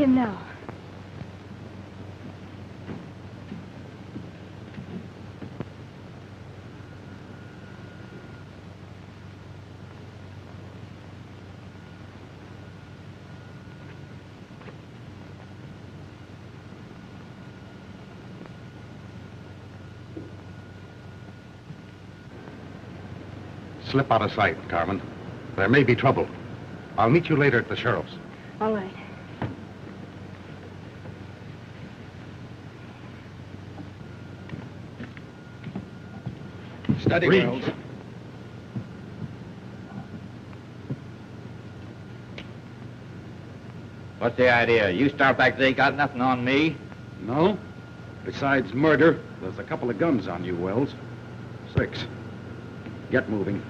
him now? Slip out of sight, Carmen. There may be trouble. I'll meet you later at the sheriff's. All right. Steady, Reach. Wells. What's the idea? You start back there, you got nothing on me? No? Besides murder, there's a couple of guns on you, Wells. 6. Get moving.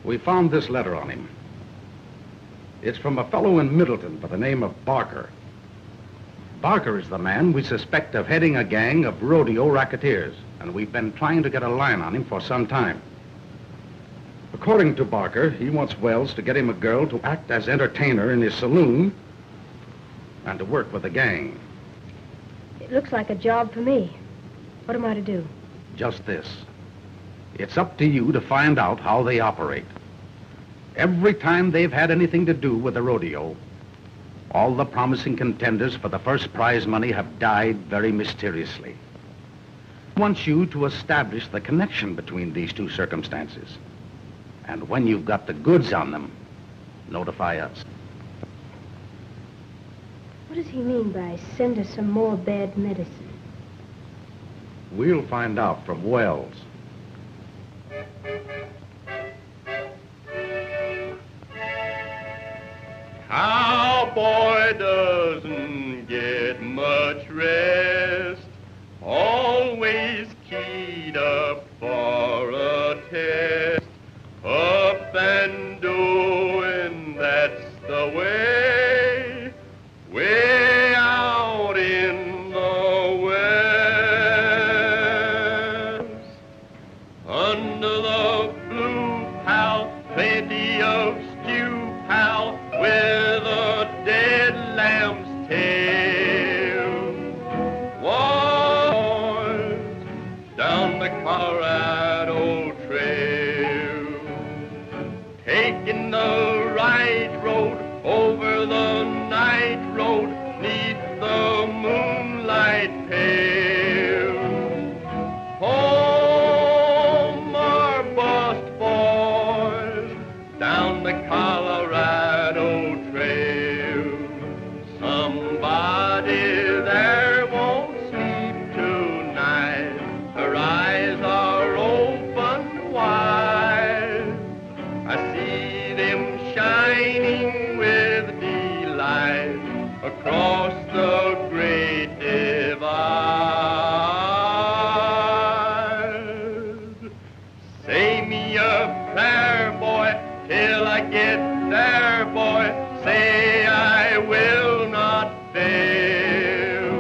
We found this letter on him. It's from a fellow in Middleton by the name of Barker. Barker is the man we suspect of heading a gang of rodeo racketeers, and we've been trying to get a line on him for some time. According to Barker, he wants Wells to get him a girl to act as entertainer in his saloon and to work with the gang. It looks like a job for me. What am I to do? Just this. It's up to you to find out how they operate. Every time they've had anything to do with the rodeo, all the promising contenders for the first prize money have died very mysteriously. I want you to establish the connection between these two circumstances. And when you've got the goods on them, notify us. What does he mean by send us some more bad medicine? We'll find out from Wells. Cowboy doesn't get much rest, always keyed up for a test, up and doing, that's the way, way out in the west. Under the blue pal, plenty of stew pal, with a dead lamb's tail. Boys, down the Colorado Trail, taking the right road over the night road, neath the moonlight pale. Home or bust, boys, down the Colorado Trail. Somebody there won't sleep tonight. Her eyes are open wide. I see them shining with delight across the great divide. Say me a prayer, boy, till I get there, boy. Say I will not fail.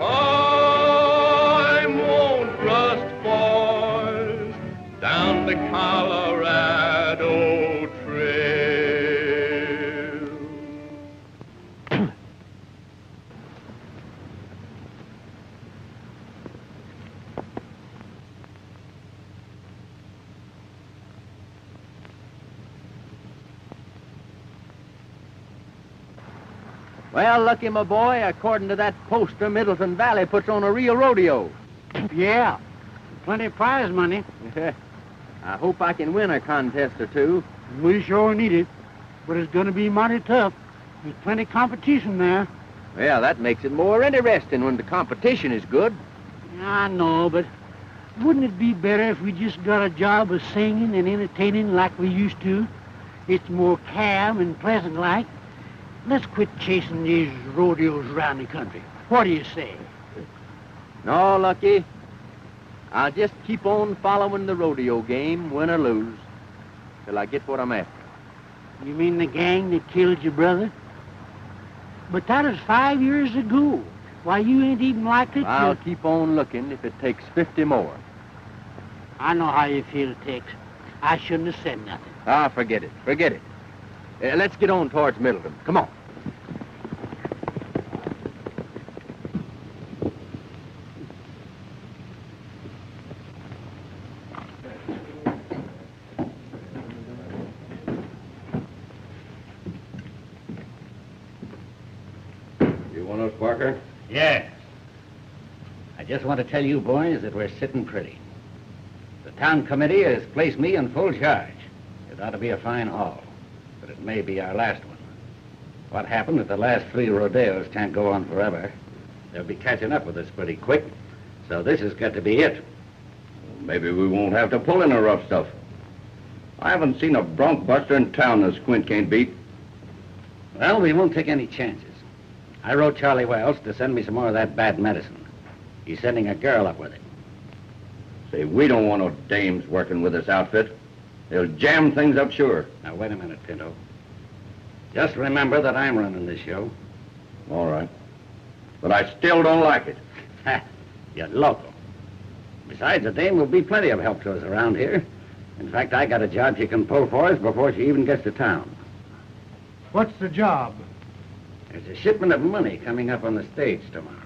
I won't rust, boys, down the Colorado Trail. Well, Lucky, my boy, according to that poster, Middleton Valley puts on a real rodeo. Yeah. Plenty of prize money. I hope I can win a contest or two. We sure need it. But it's going to be mighty tough. There's plenty of competition there. Well, that makes it more interesting when the competition is good. I know, but wouldn't it be better if we just got a job of singing and entertaining like we used to? It's more calm and pleasant like. Let's quit chasing these rodeos around the country. What do you say? No, Lucky. I'll just keep on following the rodeo game, win or lose, till I get what I'm after. You mean the gang that killed your brother? But that was 5 years ago. Why, you ain't even likely to... I'll keep on looking if it takes 50 more. I know how you feel, Tex. I shouldn't have said nothing. Ah, forget it. Forget it. Let's get on towards Middleton. Come on. You want us, Barker? Yes. I just want to tell you boys that we're sitting pretty. The town committee has placed me in full charge. It ought to be a fine haul, but it may be our last one. What happened at the last 3 rodeos can't go on forever. They'll be catching up with us pretty quick, so this has got to be it. Maybe we won't have to pull in the rough stuff. I haven't seen a bronc buster in town that Squint can't beat. Well, we won't take any chances. I wrote Charlie Wells to send me some more of that bad medicine. He's sending a girl up with it. Say, we don't want no dames working with this outfit. They'll jam things up sure. Now, wait a minute, Pinto. Just remember that I'm running this show. All right. But I still don't like it. Ha! You're local. Besides, the dame will be plenty of help to us around here. In fact, I got a job she can pull for us before she even gets to town. What's the job? There's a shipment of money coming up on the stage tomorrow.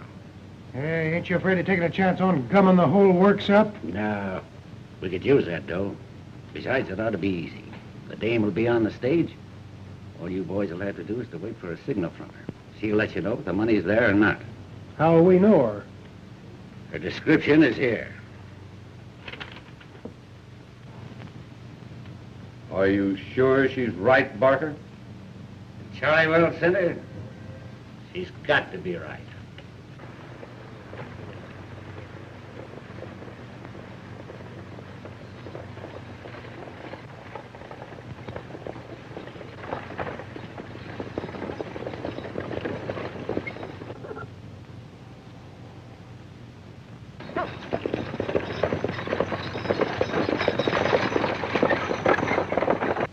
Hey, ain't you afraid of taking a chance on gumming the whole works up? No. We could use that dough. Besides, it ought to be easy. The dame will be on the stage. All you boys will have to do is to wait for a signal from her. She'll let you know if the money's there or not. How will we know her? Her description is here. Are you sure she's right, Barker? Charlie Wells sent her. She's got to be right.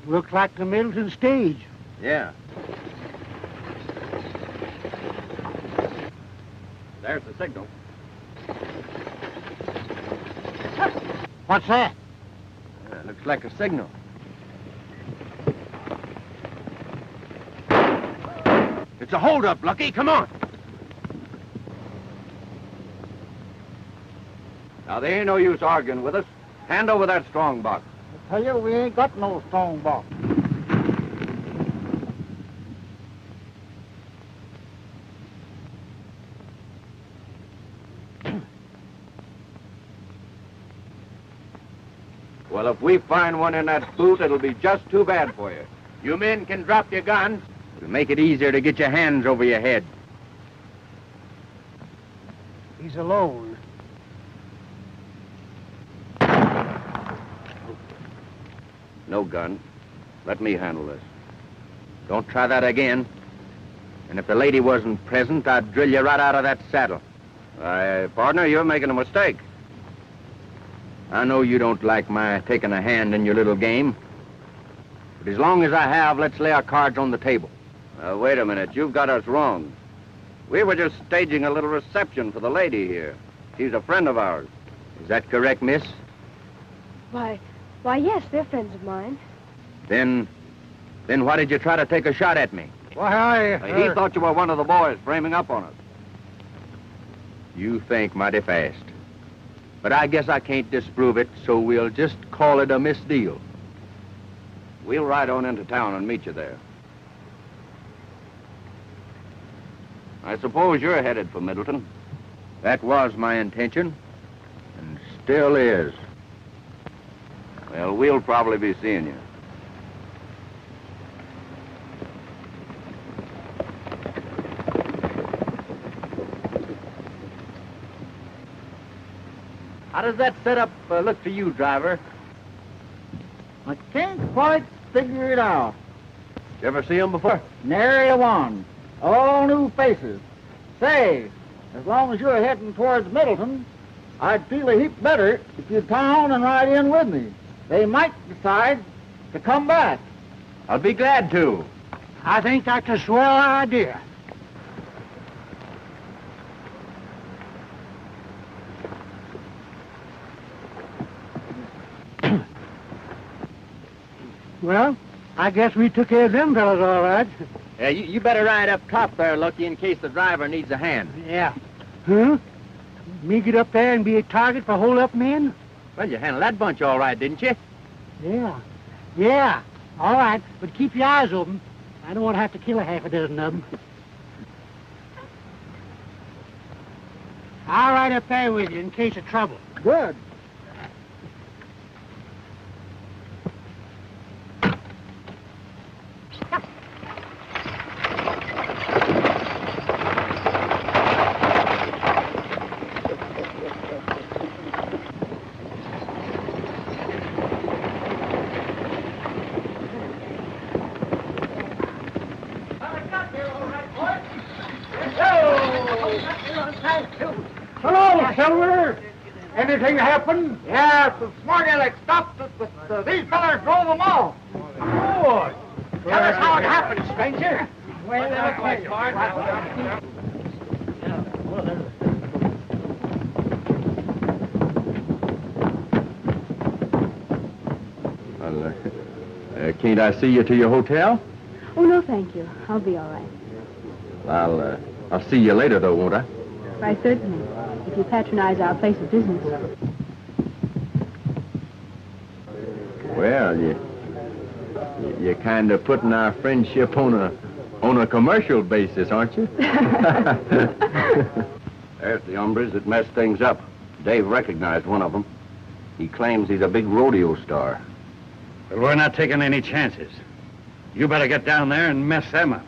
Looks like the Middleton stage. Yeah. There's the signal. What's that? Looks like a signal. It's a holdup, Lucky. Come on. Now, there ain't no use arguing with us. Hand over that strong box. I tell you, we ain't got no strong box. Well, if we find one in that boot, it'll be just too bad for you. You men can drop your guns. It'll make it easier to get your hands over your head. He's alone. No gun. Let me handle this. Don't try that again. And if the lady wasn't present, I'd drill you right out of that saddle. Partner, you're making a mistake. I know you don't like my taking a hand in your little game. But as long as I have, let's lay our cards on the table. Wait a minute. You've got us wrong. We were just staging a little reception for the lady here. She's a friend of ours. Is that correct, miss? Why, yes, they're friends of mine. Then why did you try to take a shot at me? Why, He thought you were one of the boys framing up on us. You think mighty fast. But I guess I can't disprove it, so we'll just call it a misdeal. We'll ride on into town and meet you there. I suppose you're headed for Middleton. That was my intention, and still is. Well, we'll probably be seeing you. How does that setup look to you, driver? I can't quite figure it out. You ever see him before? Nary a one. All new faces. Say, as long as you're heading towards Middleton, I'd feel a heap better if you'd come on and ride in with me. They might decide to come back. I'll be glad to. I think that's a swell idea. Well, I guess we took care of them fellas all right. Yeah, you better ride up top there, Lucky, in case the driver needs a hand. Yeah. Huh? Me get up there and be a target for hold-up men? Well, you handled that bunch all right, didn't you? Yeah. Yeah. All right, but keep your eyes open. I don't want to have to kill a half a dozen of them. I'll ride up there with you in case of trouble. Good. Hello, Silver. Anything happen? Yes, the smart aleck stopped us, but these fellas drove them off. Good. Tell us how it happened, stranger. Well, Can't I see you to your hotel? Oh, no, thank you. I'll be all right. I'll see you later, though, won't I? Why, certainly. If you patronize our place of business. Well, you're kind of putting our friendship on a commercial basis, aren't you? There's the hombres that messed things up. Dave recognized one of them. He claims he's a big rodeo star. Well, we're not taking any chances. You better get down there and mess them up.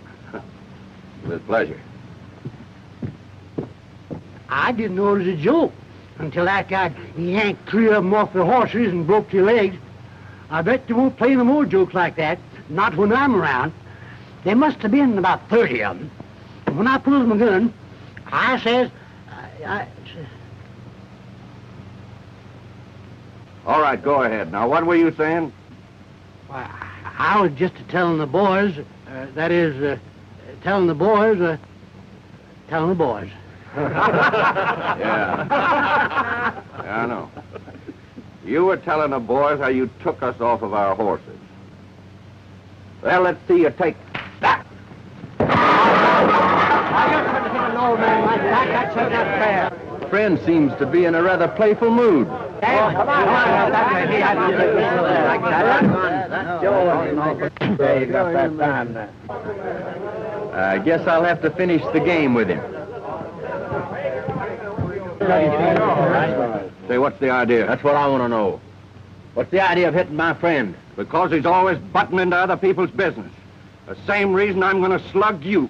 With pleasure. I didn't know it was a joke until after I yanked 3 of them off their horses and broke their legs. I bet they won't play no more jokes like that, not when I'm around. There must have been about 30 of them. And when I pulls my gun, I says, All right, go ahead. Now, what were you saying? I was just telling the boys, telling the boys. Yeah. Yeah, I know. You were telling the boys how you took us off of our horses. Well, let's see you take that. I just couldn't hit an old man like that. That's not fair. Friend seems to be in a rather playful mood. Come on. I guess I'll have to finish the game with him. Say, what's the idea? That's what I want to know. What's the idea of hitting my friend? Because he's always butting into other people's business. The same reason I'm going to slug you.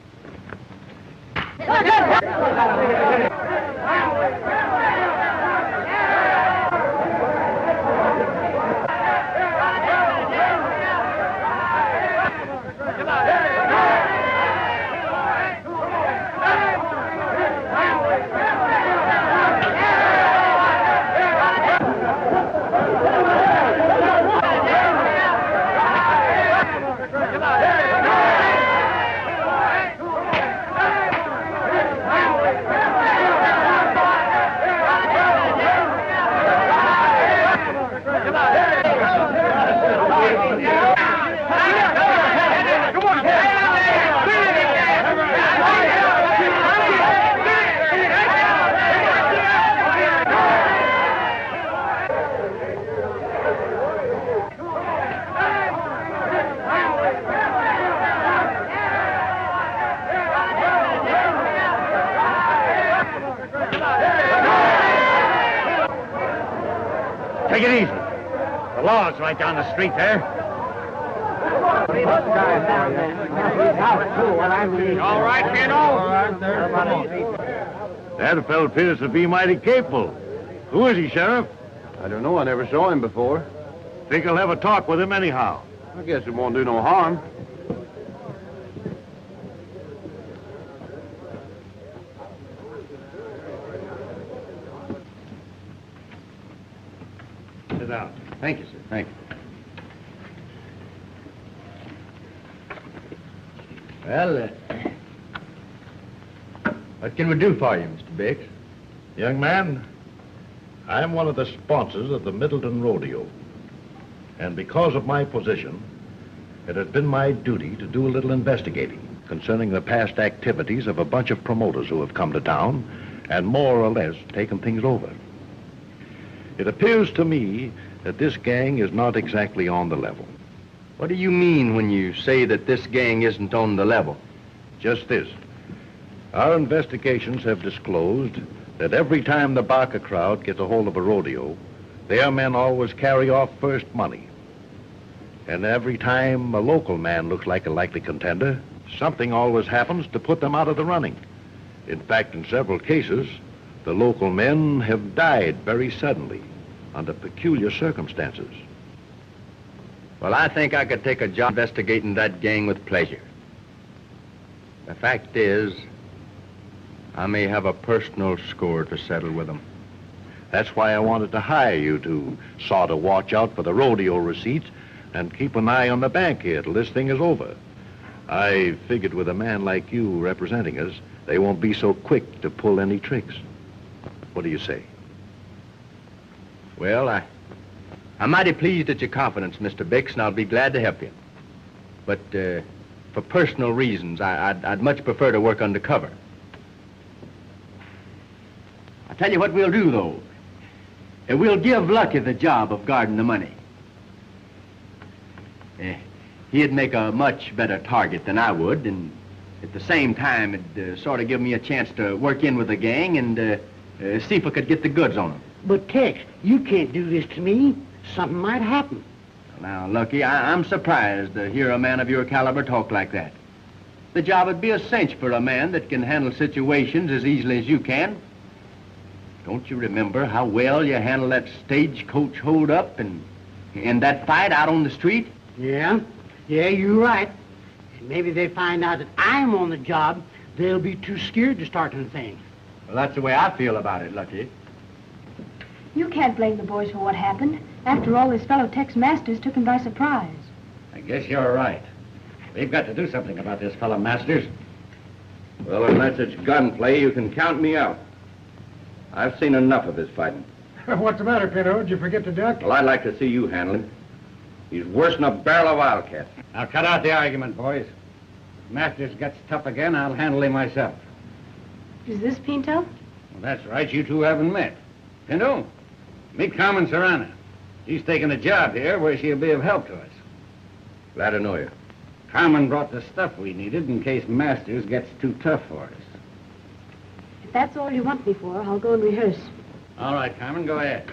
Take it easy. The law's right down the street there. All right, kiddo? That fellow appears to be mighty capable. Who is he, Sheriff? I don't know. I never saw him before. Think I'll have a talk with him anyhow. I guess it won't do no harm. Sit down. Thank you, sir. Thank you. Well, what can we do for you, Mr. Biggs? Young man, I'm one of the sponsors of the Middleton Rodeo. And because of my position, it has been my duty to do a little investigating concerning the past activities of a bunch of promoters who have come to town and more or less taken things over. It appears to me that this gang is not exactly on the level. What do you mean when you say that this gang isn't on the level? Just this. Our investigations have disclosed that every time the Barker crowd gets a hold of a rodeo, their men always carry off first money. And every time a local man looks like a likely contender, something always happens to put them out of the running. In fact, in several cases, the local men have died very suddenly under peculiar circumstances. Well, I think I could take a job investigating that gang with pleasure. The fact is, I may have a personal score to settle with them. That's why I wanted to hire you to sort of watch out for the rodeo receipts and keep an eye on the bank here till this thing is over. I figured with a man like you representing us, they won't be so quick to pull any tricks. What do you say? Well, I'm mighty pleased at your confidence, Mr. Bix, and I'll be glad to help you. But for personal reasons, I'd much prefer to work undercover. I'll tell you what we'll do, though. We'll give Lucky the job of guarding the money. He'd make a much better target than I would, and at the same time, it'd sort of give me a chance to work in with the gang and see if I could get the goods on them. But, Tex, you can't do this to me. Something might happen. Now, Lucky, I'm surprised to hear a man of your caliber talk like that. The job would be a cinch for a man that can handle situations as easily as you can. Don't you remember how well you handled that stagecoach hold-up and that fight out on the street? Yeah, you're right. And maybe they find out that I'm on the job, they'll be too scared to start anything. Well, that's the way I feel about it, Lucky. You can't blame the boys for what happened. After all, his fellow Tex Masters took him by surprise. I guess you're right. We've got to do something about this fellow Masters. Well, unless it's gunplay, you can count me out. I've seen enough of his fighting. What's the matter, Pinto? Did you forget to duck? Well, I'd like to see you handle him. He's worse than a barrel of wildcats. Now, cut out the argument, boys. If Masters gets tough again, I'll handle him myself. Is this Pinto? Well, that's right. You two haven't met. Pinto, meet Carmen Serrano. She's taking a job here where she'll be of help to us. Glad to know you. Carmen brought the stuff we needed in case Masters gets too tough for us. If that's all you want me for, I'll go and rehearse. All right, Carmen, go ahead.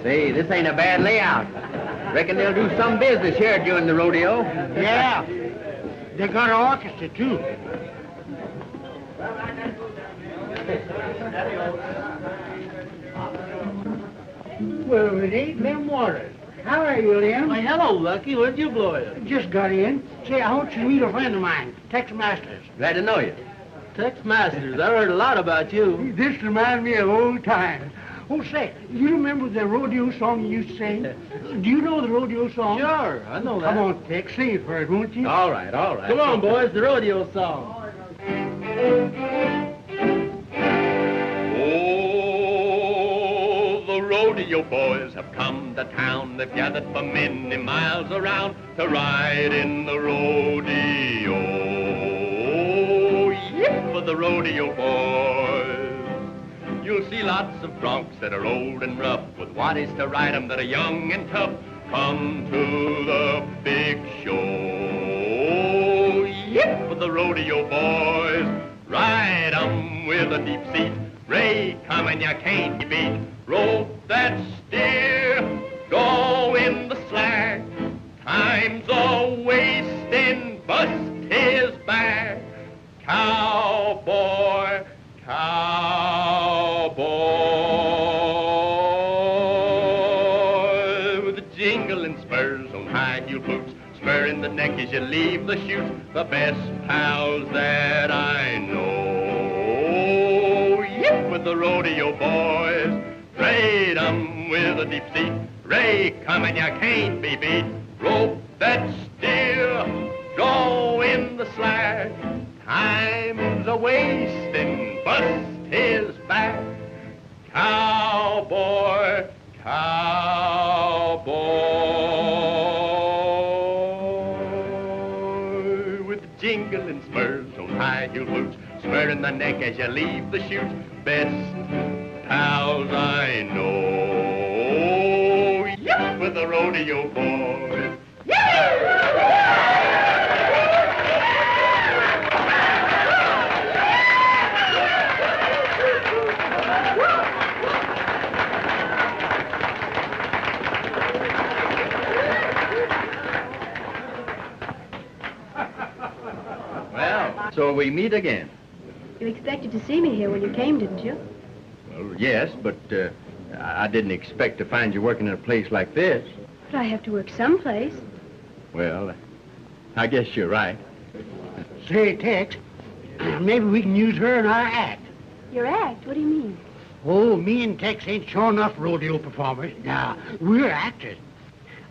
Say, this ain't a bad layout. Reckon they'll do some business here during the rodeo. Yeah, they got an orchestra, too. Well, it ain't Lem Waters. How are you, Lem? Why, hello, Lucky. Where'd you blow it? Just got in. Say, I want you to meet a friend of mine, Tex Masters. Glad to know you. Tex Masters. I heard a lot about you. This reminds me of old times. Oh, say, you remember the rodeo song you used to sing? Do you know the rodeo song? Sure, I know that. Come on, Tex, sing it for us, won't you? All right, all right. Come on, boys, the rodeo song. Oh, the rodeo boys have come to town. They've gathered from many miles around to ride in the rodeo. Yip for the rodeo boys. You'll see lots of broncs that are old and rough with waddies to ride 'em that are young and tough. Come to the big show. Yip for the rodeo boys. Ride 'em with a deep seat. Ray, come and you can't beat. Rope that steer, go in the slack. Time's a wasting, bust his back. Cowboy, cowboy, with the jingling spurs on high-heel boots, spur in the neck as you leave the chute, the best pals that I know. Yip with the rodeo boys, trade 'em with a deep seat. Ray, come and you can't be beat. Rope that steer, go in the slack. Time's a wasting, bust his back. Cowboy, cowboy, with jingling spurs on high-heel boots, spurring the neck as you leave the chute. Best pals I know, yep, with the rodeo boys. Well, so we meet again. You expected to see me here when you came, didn't you? Well, yes, but I didn't expect to find you working in a place like this. But I have to work someplace. Well, I guess you're right. Say, Tex, maybe we can use her in our act. Your act? What do you mean? Oh, me and Tex ain't sure enough rodeo performers. Now, we're actors.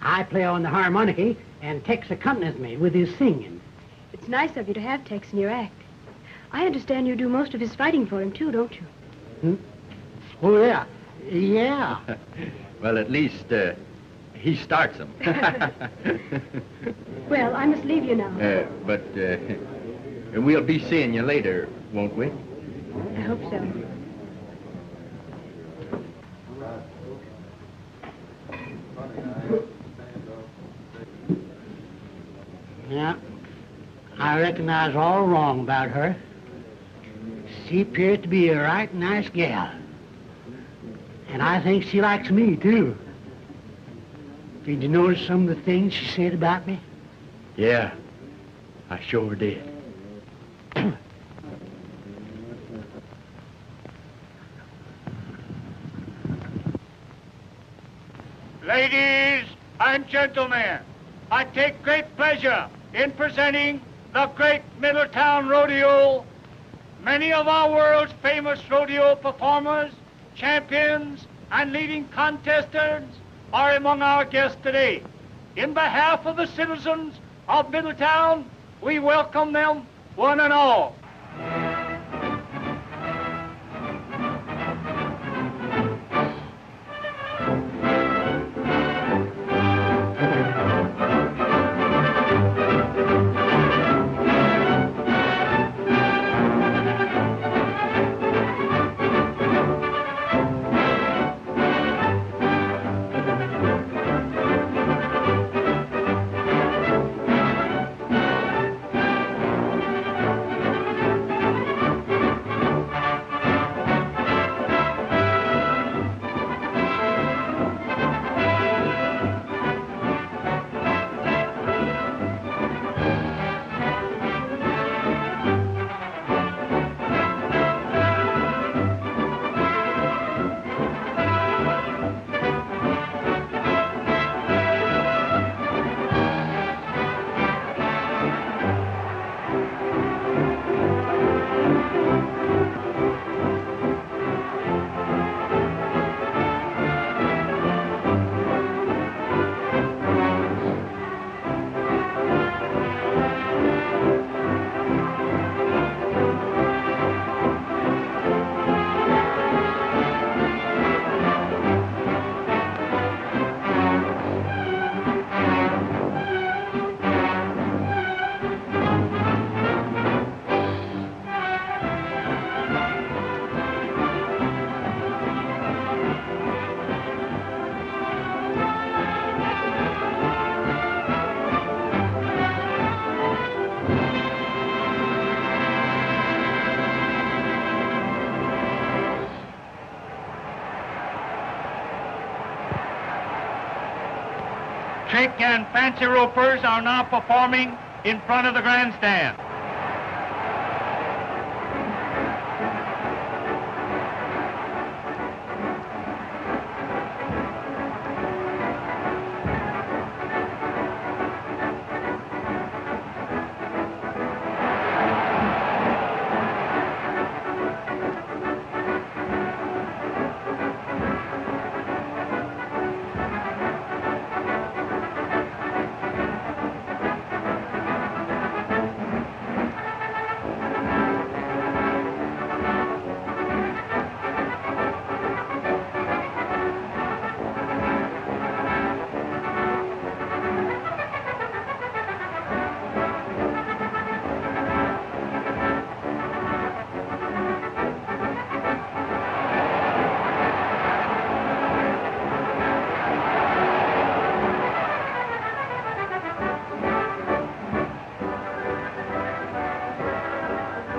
I play on the harmonica, and Tex accompanies me with his singing. It's nice of you to have Tex in your act. I understand you do most of his fighting for him, too, don't you? Hmm? Oh, yeah. Yeah. Well, at least he starts them. Well, I must leave you now. But we'll be seeing you later, won't we? I hope so. Yeah. I reckon I was all wrong about her. She appears to be a right nice gal. And I think she likes me, too. Did you notice some of the things she said about me? Yeah, I sure did. Ladies and gentlemen, I take great pleasure in presenting the Great Middletown Rodeo. Many of our world's famous rodeo performers, champions, and leading contestants are among our guests today. In behalf of the citizens of Middletown, we welcome them one and all. Trick and fancy ropers are now performing in front of the grandstand.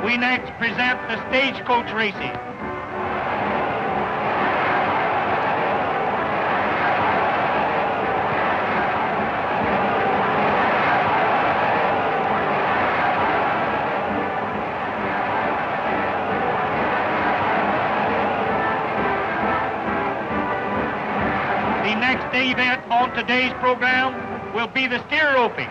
we next present the stagecoach racing. The next event on today's program will be the steer roping.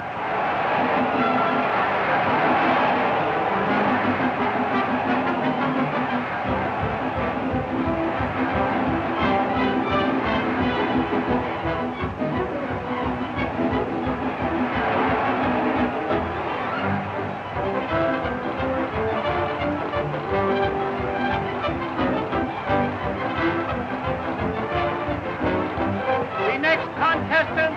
The next contestant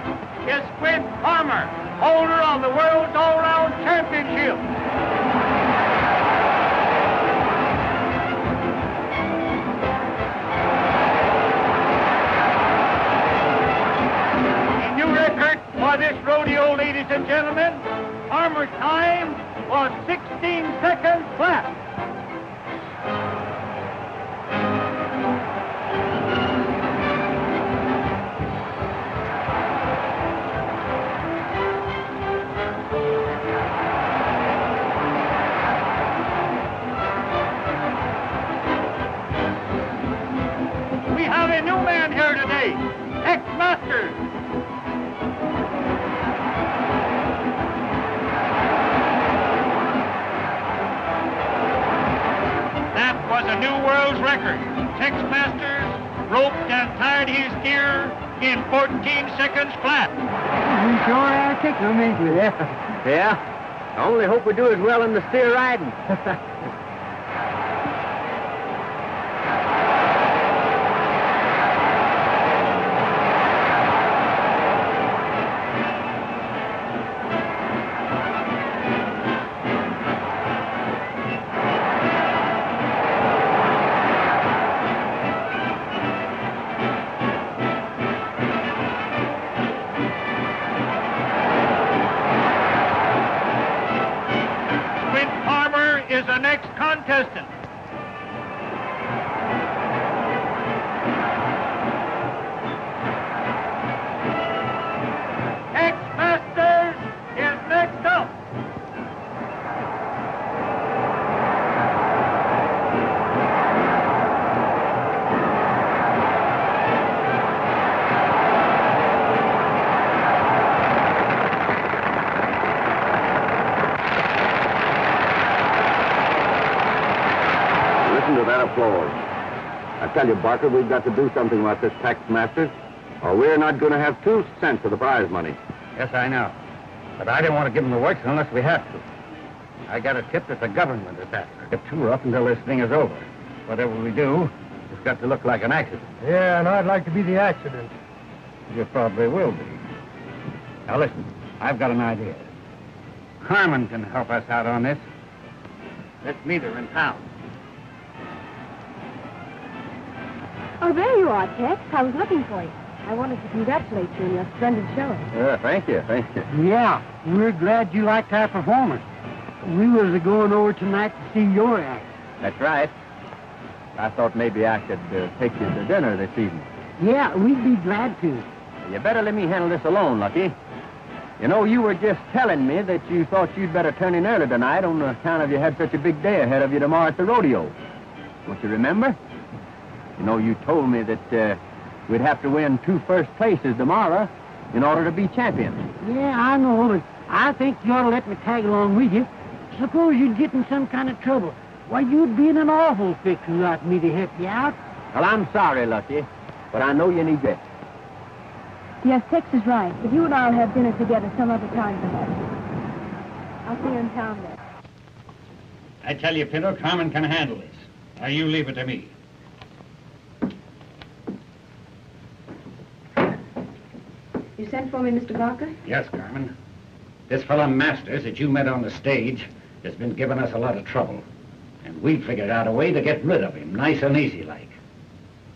is Squint Farmer, holder of the World's All-Round Championship. A new record for this rodeo, ladies and gentlemen. Farmer's time was 16 seconds flat. We have a new man here today, Tex Masters. That was a new world's record. Tex Masters roped and tied his steer in 14 seconds flat. We sure are kicking them, ain't we? Yeah. I only hope we do as well in the steer riding. Squint Farmer is the next contestant. Tex Masters is next up. Listen to that applause. I tell you, Barker, we've got to do something about this Tex Masters, or we're not going to have 2 cents of the prize money. Yes, I know. But I don't want to give them the works unless we have to. I got a tip that the government is after. Get too rough until this thing is over. Whatever we do, it's got to look like an accident. Yeah, and I'd like to be the accident. You probably will be. Now listen, I've got an idea. Harmon can help us out on this. Let's meet her in town. Oh, there you are, Tex. I was looking for you. I wanted to congratulate you on your splendid showing. Thank you, thank you. Yeah, we're glad you liked our performance. We was going over tonight to see your act. That's right. I thought maybe I could take you to dinner this evening. Yeah, we'd be glad to. You better let me handle this alone, Lucky. You know, you were just telling me that you thought you'd better turn in early tonight on account of you had such a big day ahead of you tomorrow at the rodeo. Don't you remember? You know, you told me that we'd have to win 2 first places tomorrow in order to be champions. Yeah, I know, but I think you ought to let me tag along with you. Suppose you'd get in some kind of trouble. Why, you'd be in an awful fix without me to help you out. Well, I'm sorry, Lucky, but I know you need this. Yes, Tex is right. But you and I'll have dinner together some other time, perhaps. I'll see you in town then. I tell you, Pinto, Carmen can handle this. Now, you leave it to me. You sent for me, Mr. Barker? Yes, Carmen. This fellow Masters that you met on the stage has been giving us a lot of trouble. And we figured out a way to get rid of him, nice and easy like.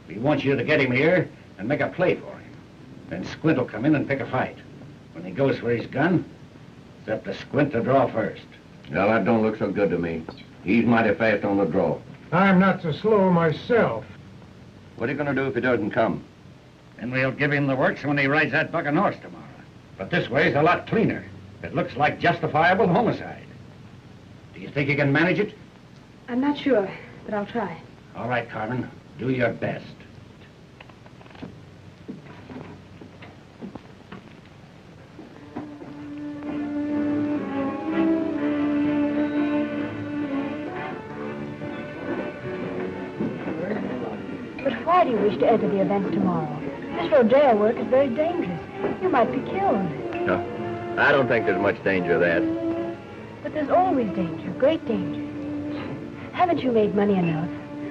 We want you to get him here and make a play for him. Then Squint will come in and pick a fight. When he goes for his gun, it's up to Squint to draw first. Well, that don't look so good to me. He's mighty fast on the draw. I'm not so slow myself. What are you going to do if he doesn't come? Then we'll give him the works when he rides that bucking horse tomorrow. But this way's a lot cleaner. It looks like justifiable homicide. Do you think you can manage it? I'm not sure, but I'll try. All right, Carmen. Do your best. But why do you wish to enter the events tomorrow? This Rodeo work is very dangerous. You might be killed. No, I don't think there's much danger of that. But there's always danger, great danger. Haven't you made money enough?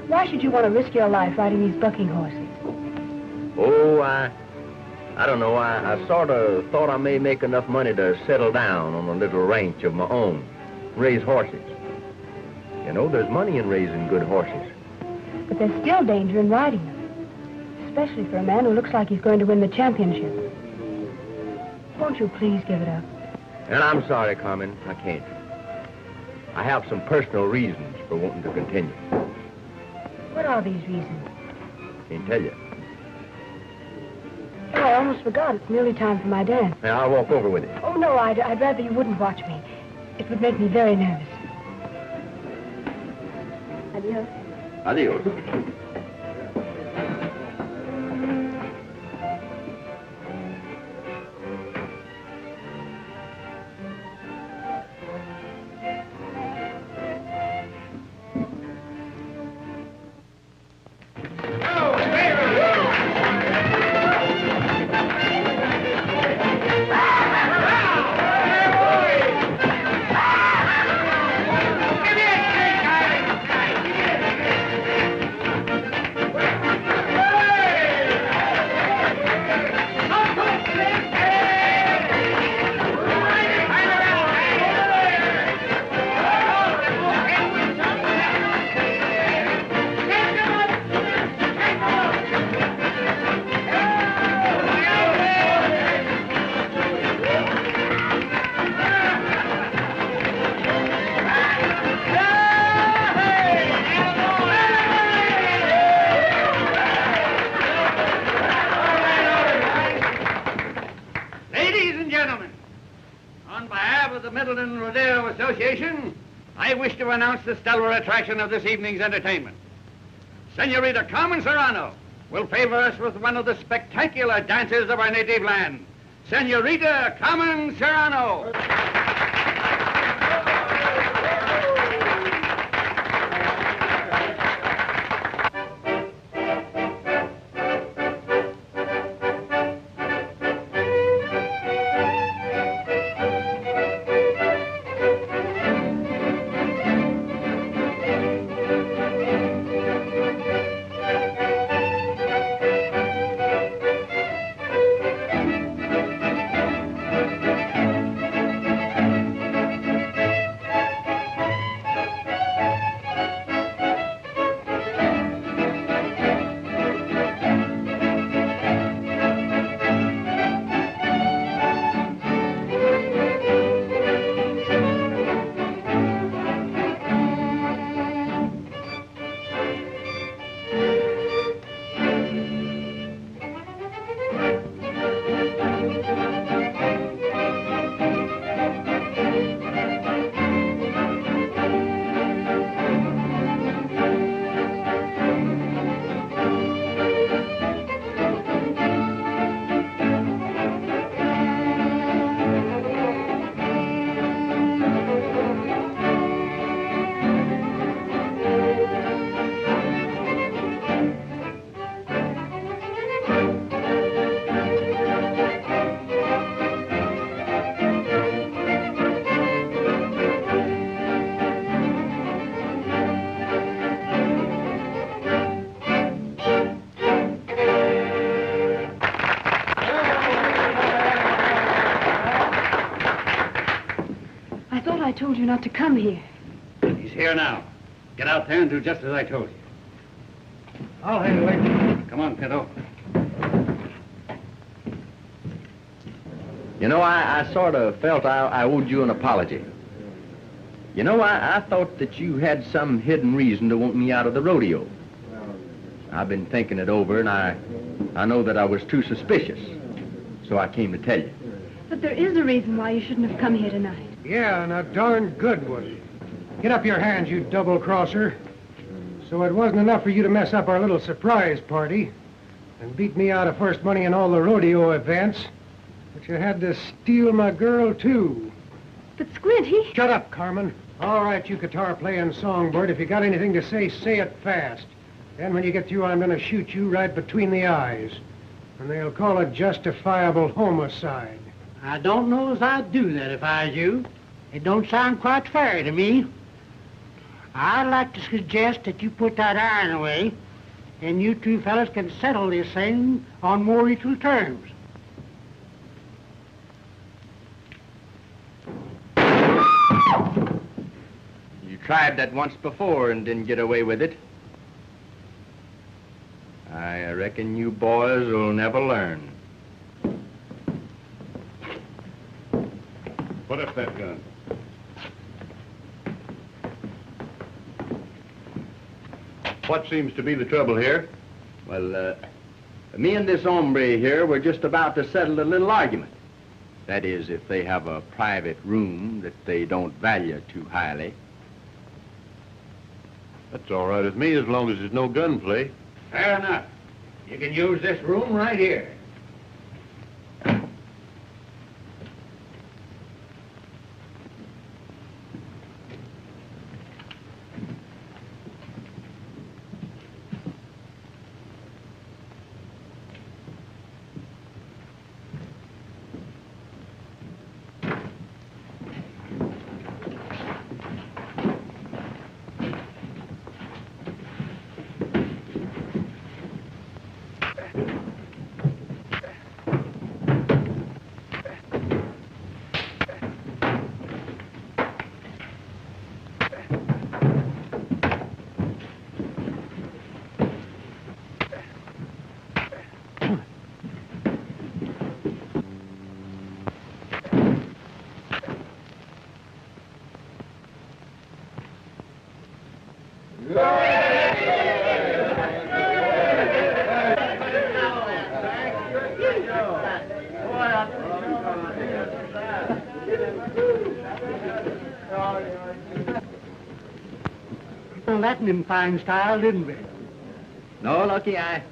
Why should you want to risk your life riding these bucking horses? Oh, I don't know. I sort of thought I may make enough money to settle down on a little ranch of my own, raise horses. You know, there's money in raising good horses. But there's still danger in riding them, especially for a man who looks like he's going to win the championship. Won't you please give it up? And I'm sorry, Carmen, I can't. I have some personal reasons for wanting to continue. What are these reasons? Can't tell you. Oh, I almost forgot. It's nearly time for my dance. Now, I'll walk over with you. Oh, no, I'd rather you wouldn't watch me. It would make me very nervous. Adios. Adios. The stellar attraction of this evening's entertainment. Senorita Carmen Serrano will favor us with one of the spectacular dances of our native land. Senorita Carmen Serrano. I told you not to come here. He's here now. Get out there and do just as I told you. I'll handle it. Come on, Pinto. You know, I sort of felt I owed you an apology. You know, I thought that you had some hidden reason to want me out of the rodeo. I've been thinking it over, and I know that I was too suspicious. So I came to tell you. But there is a reason why you shouldn't have come here tonight. Yeah, and a darn good one. Get up your hands, you double-crosser. So it wasn't enough for you to mess up our little surprise party and beat me out of first money in all the rodeo events, but you had to steal my girl, too. But Squint, he... Shut up, Carmen. All right, you guitar-playing songbird, if you got anything to say it fast. Then when you get through, I'm going to shoot you right between the eyes. And they'll call it justifiable homicide. I don't know as I'd do that if I was you. It don't sound quite fair to me. I'd like to suggest that you put that iron away, and you two fellas can settle this thing on more equal terms. You tried that once before and didn't get away with it. I reckon you boys will never learn. Put up that gun. What seems to be the trouble here? Well, me and this hombre here were just about to settle a little argument. That is, if they have a private room that they don't value too highly. That's all right with me as long as there's no gunplay. Fair enough. You can use this room right here. Well, that in fine style, didn't we? No, Lucky, I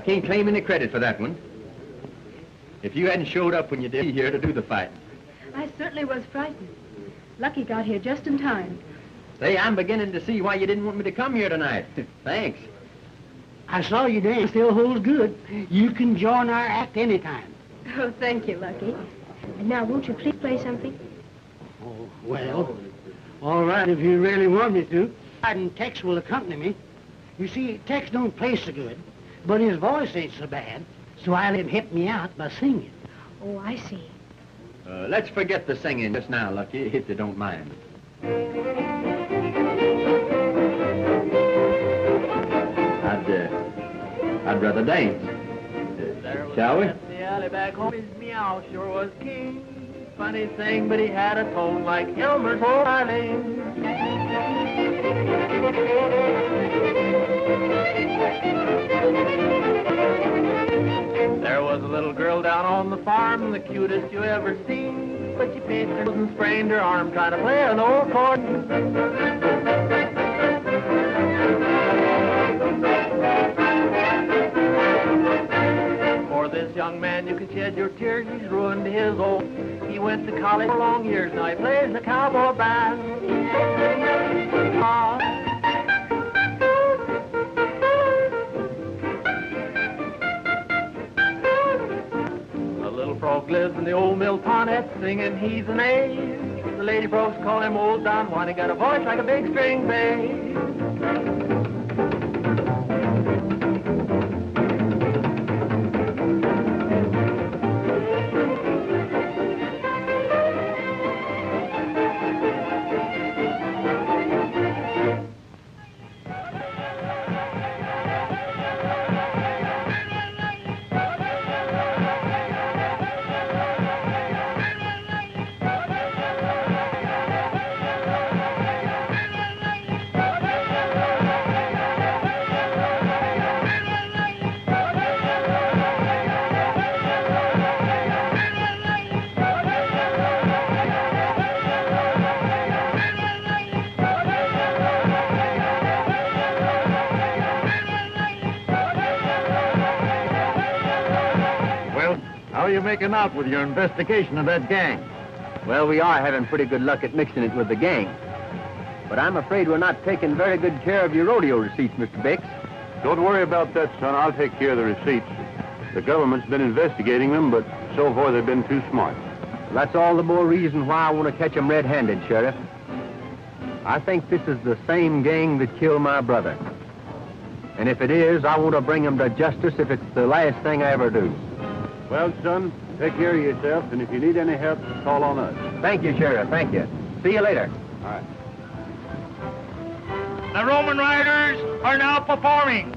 can't claim any credit for that one. If you hadn't showed up when you did here to do the fighting. I certainly was frightened. Lucky got here just in time. Say, I'm beginning to see why you didn't want me to come here tonight. Thanks. I saw you dance. Still holds good. You can join our act anytime. Oh, thank you, Lucky. And now, won't you please play something? Oh, well, all right if you really want me to. And Tex will accompany me. You see, Tex don't play so good, but his voice ain't so bad, so I let him help me out by singing. Oh, I see. Let's forget the singing just now, Lucky, if you don't mind. I'd rather dance. Shall we? The alley back home, his meow sure was king. Funny thing, but he had a tone like Elmer's old Eileen. There was a little girl down on the farm, the cutest you ever seen. But she pinched her nose and sprained her arm trying to play an old chord. For this young man, you can shed your tears. He's ruined his old. He went to college for long years. Now he plays the cowboy band. A little frog lives in the old mill pond, singing he's an A. The lady folks call him Old Don Juan. He got a voice like a big string bass. you making out with your investigation of that gang? Well, we are having pretty good luck at mixing it with the gang. But I'm afraid we're not taking very good care of your rodeo receipts, Mr. Bix. Don't worry about that, son. I'll take care of the receipts. The government's been investigating them, but so far they've been too smart. That's all the more reason why I want to catch them red-handed, Sheriff. I think this is the same gang that killed my brother. And if it is, I want to bring them to justice if it's the last thing I ever do. Well, son, take care of yourself, and if you need any help, call on us. Thank you, Sheriff. Thank you. See you later. All right. The Roman riders are now performing.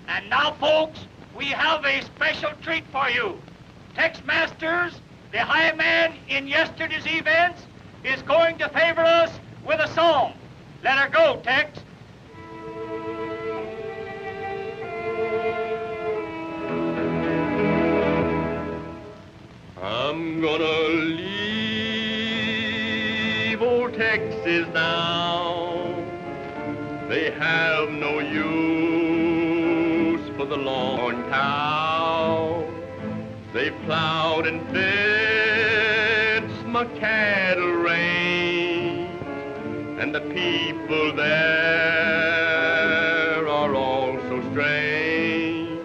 And now, folks, we have a special treat for you. Tex Masters, the high man in yesterday's events, is going to favor us with a song. Let her go, Tex. I'm gonna leave old Texas now. They have no use for the long cow. They plowed and fenced my cattle range, and the people there are all so strange.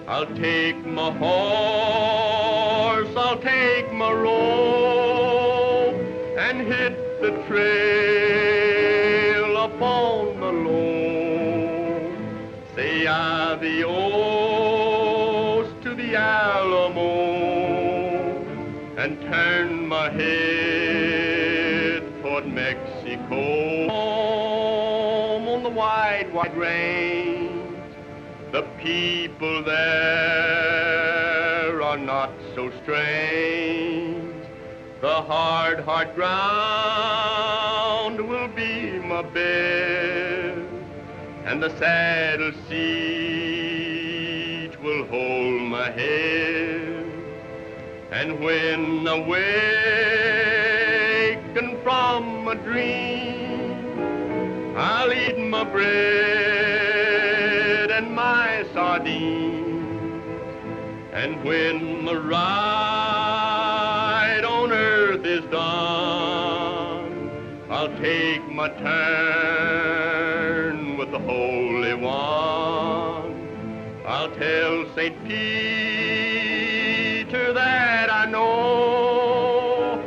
I'll take my horse, I'll take my robe, and hit the trail up on the loam. Say adios to the Alamo, and turn my head toward Mexico. Home on the wide, wide range, the people there are not so strange. The hard, hard ground will be my bed, and the saddle seat will hold my head. And when awakened from a dream, I'll eat my bread and my sardines. And when the ride on earth is done, I'll take my turn with the Holy One. I'll tell St. Peter that I know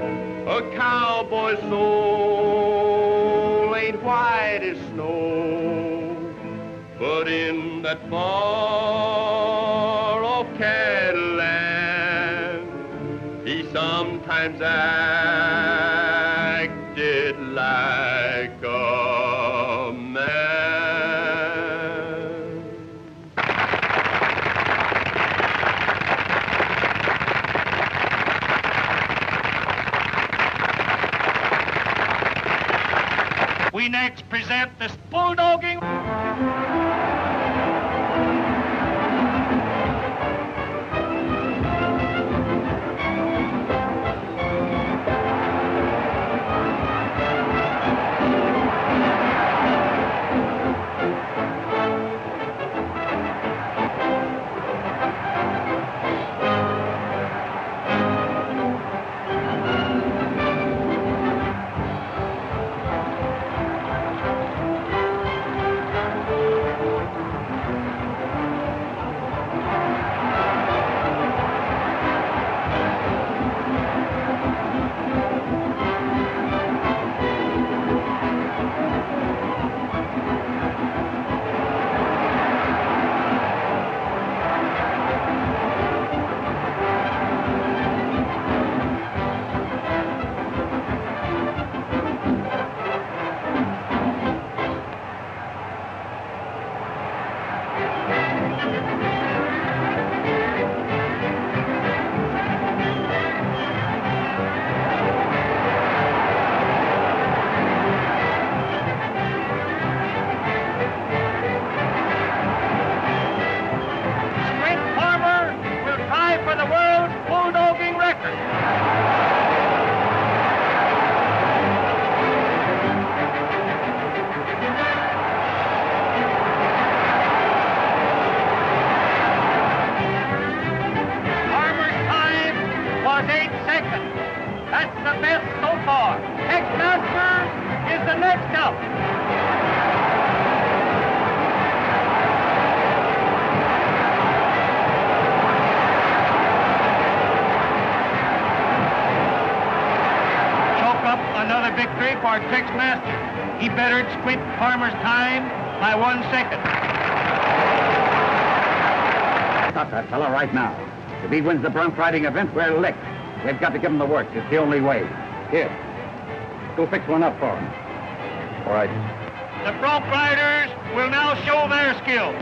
a cowboy's soul ain't white as snow, but in that far off cattle land, he sometimes acted like a man. We next present this bulldogging. ship our Tex Master. He bettered Squint Farmer's time by 1 second. Stop that fella right now. If he wins the bronc riding event, we're licked. They've got to give him the works. It's the only way. Here, go fix one up for him. All right. The bronc riders will now show their skill.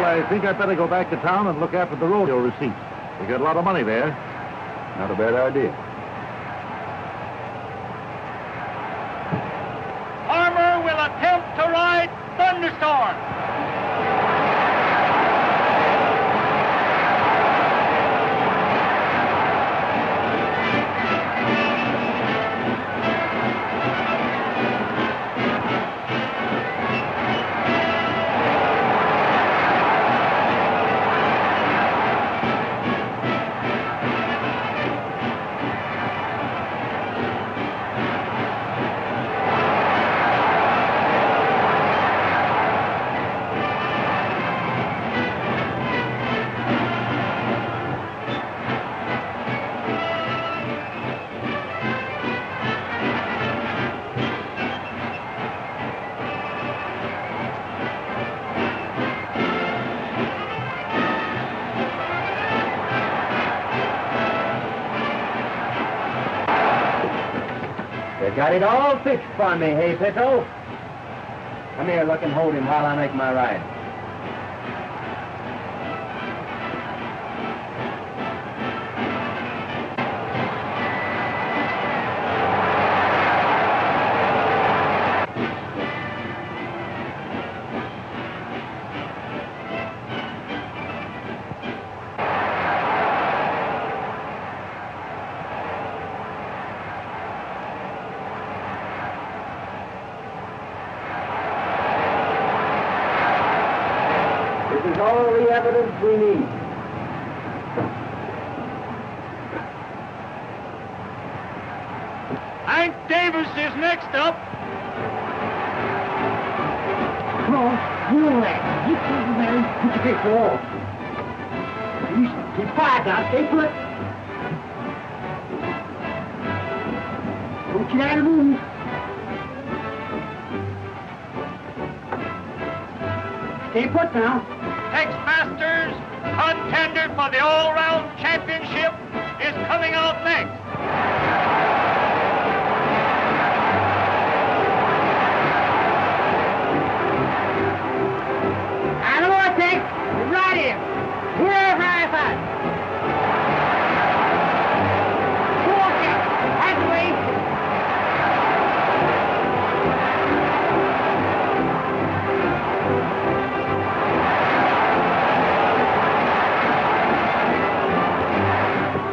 I think I'd better go back to town and look after the rodeo receipts. We got a lot of money there. Not a bad idea. Farmer will attempt to ride Thunderstorm. You got it all fixed for me, hey, Pito? Come here, look and hold him while I make my ride. This is all the evidence we need. Hank Davis is next up. Come on, you know that. You keep the man, put your face off. You keep quiet now, stay put. Don't get out of the move. Stay put now. Tex Masters, contender for the all-round championship, is coming out next. I know what, Tex. You're right here. Here, high five. Go on, Tex. That's the way.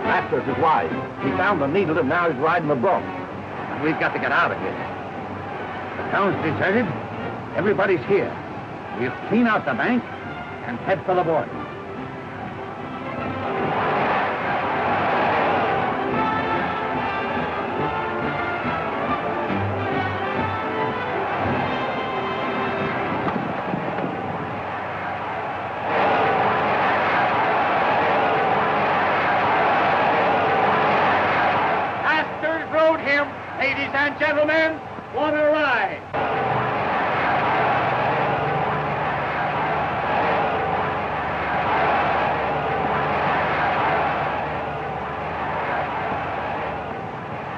Masters is wise. He found the needle and now he's riding the bronc. And we've got to get out of here. The town's deserted. Everybody's here. We'll clean out the bank and head for the border. What a ride!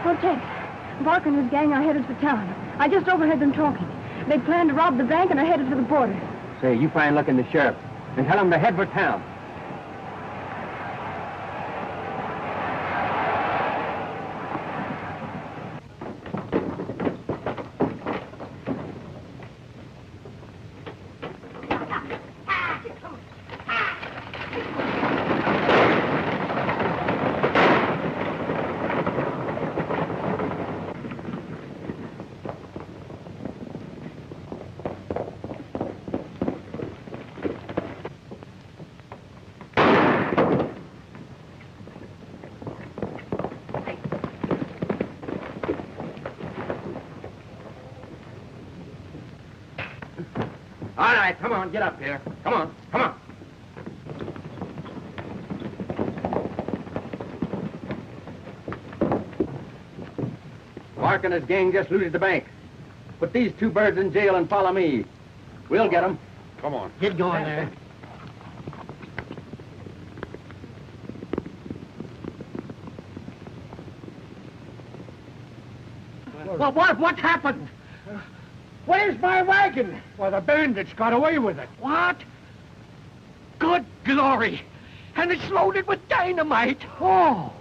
Oh, Tex, Barker and his gang are headed for town. I just overheard them talking. They plan to rob the bank and are headed for the border. Say, you find Luck and the sheriff and tell them to head for town. All right, come on, get up here. Come on, come on. Mark and his gang just looted the bank. Put these two birds in jail and follow me. We'll get them. Come on. Get going there. Well, what happened? Where's my wagon? Well, the bandits got away with it. What? Good glory. And it's loaded with dynamite. Oh.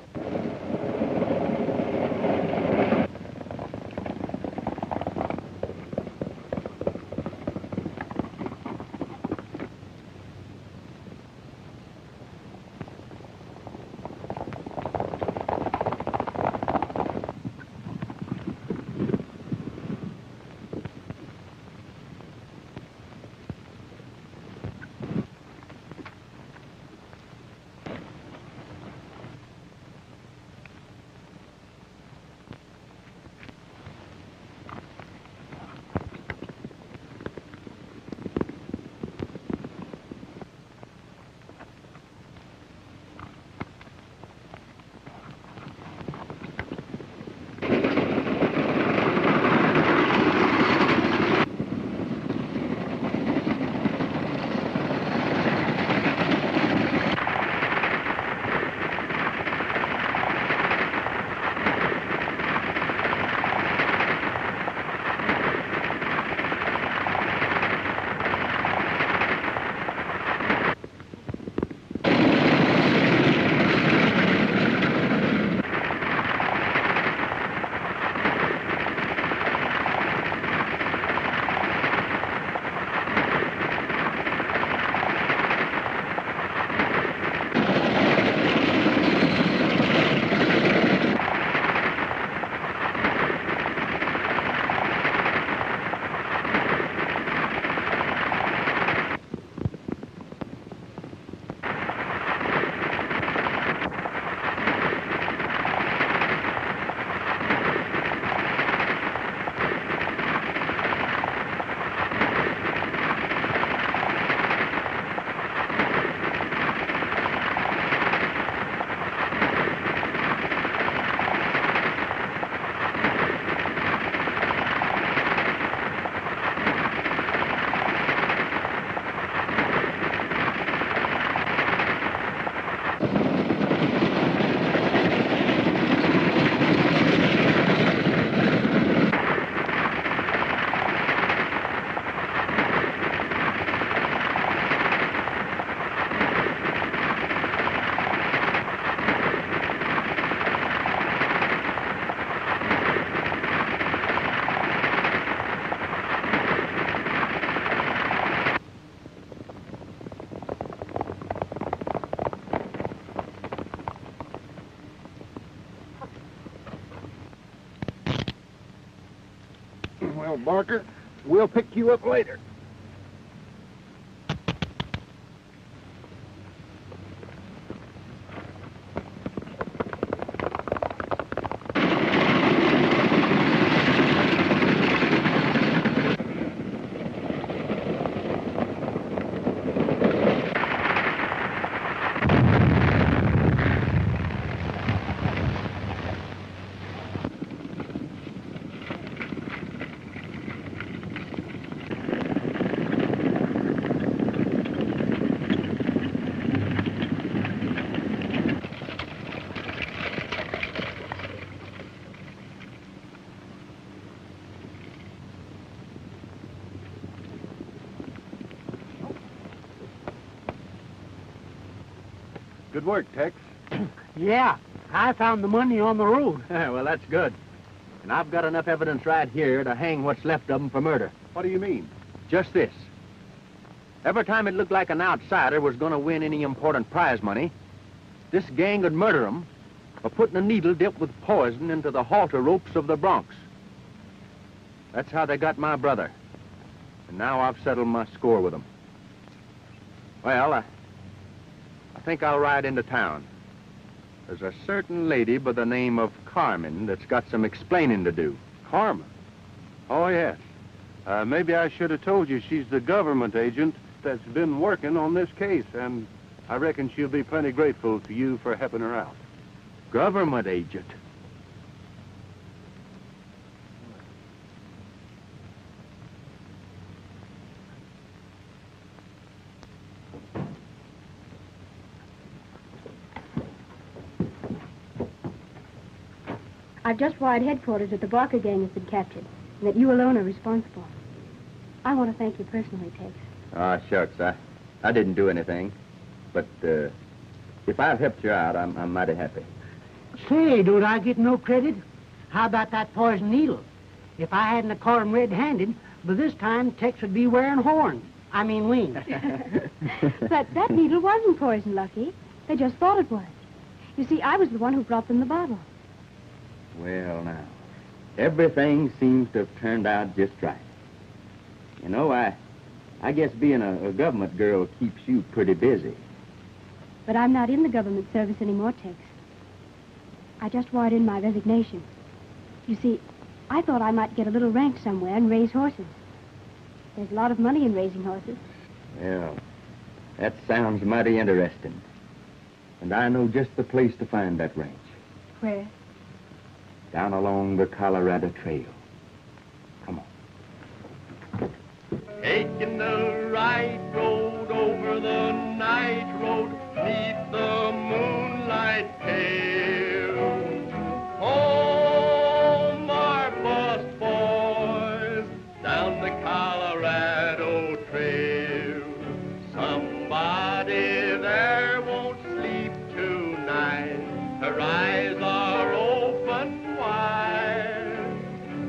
Well, Barker, we'll pick you up later. Good work, Tex. Yeah, I found the money on the road. Well, that's good. And I've got enough evidence right here to hang what's left of them for murder. What do you mean? Just this. Every time it looked like an outsider was going to win any important prize money, this gang would murder him by putting a needle dipped with poison into the halter ropes of the broncs. That's how they got my brother. And now I've settled my score with them. Well, I think I'll ride into town. There's a certain lady by the name of Carmen that's got some explaining to do. Carmen? Oh, yes. Maybe I should have told you she's the government agent that's been working on this case, and I reckon she'll be plenty grateful to you for helping her out. Government agent? I've just wired headquarters that the Barker gang has been captured, and that you alone are responsible. I want to thank you personally, Tex. Ah, shucks, I didn't do anything. But, if I've helped you out, I'm mighty happy. Say, don't I get no credit? How about that poison needle? If I hadn't caught him red-handed, by this time Tex would be wearing horns. I mean wings. But that needle wasn't poison, Lucky. They just thought it was. You see, I was the one who brought them the bottle. Well, now, everything seems to have turned out just right. You know, I guess being a government girl keeps you pretty busy. But I'm not in the government service anymore, Tex. I just wired in my resignation. You see, I thought I might get a little ranch somewhere and raise horses. There's a lot of money in raising horses. Well, that sounds mighty interesting. And I know just the place to find that ranch. Where? Down along the Colorado Trail. Come on. Taking the right road over the night road, neath the moonlight pale. Home, our bus boys, down the Colorado Trail. Somebody there won't sleep tonight. Her eyes are open wide.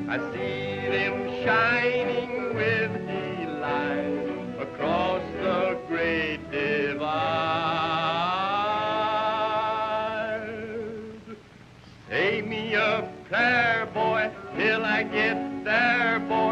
I see them shining with delight across the great divide. Say me a prayer, boy, till I get there, boy.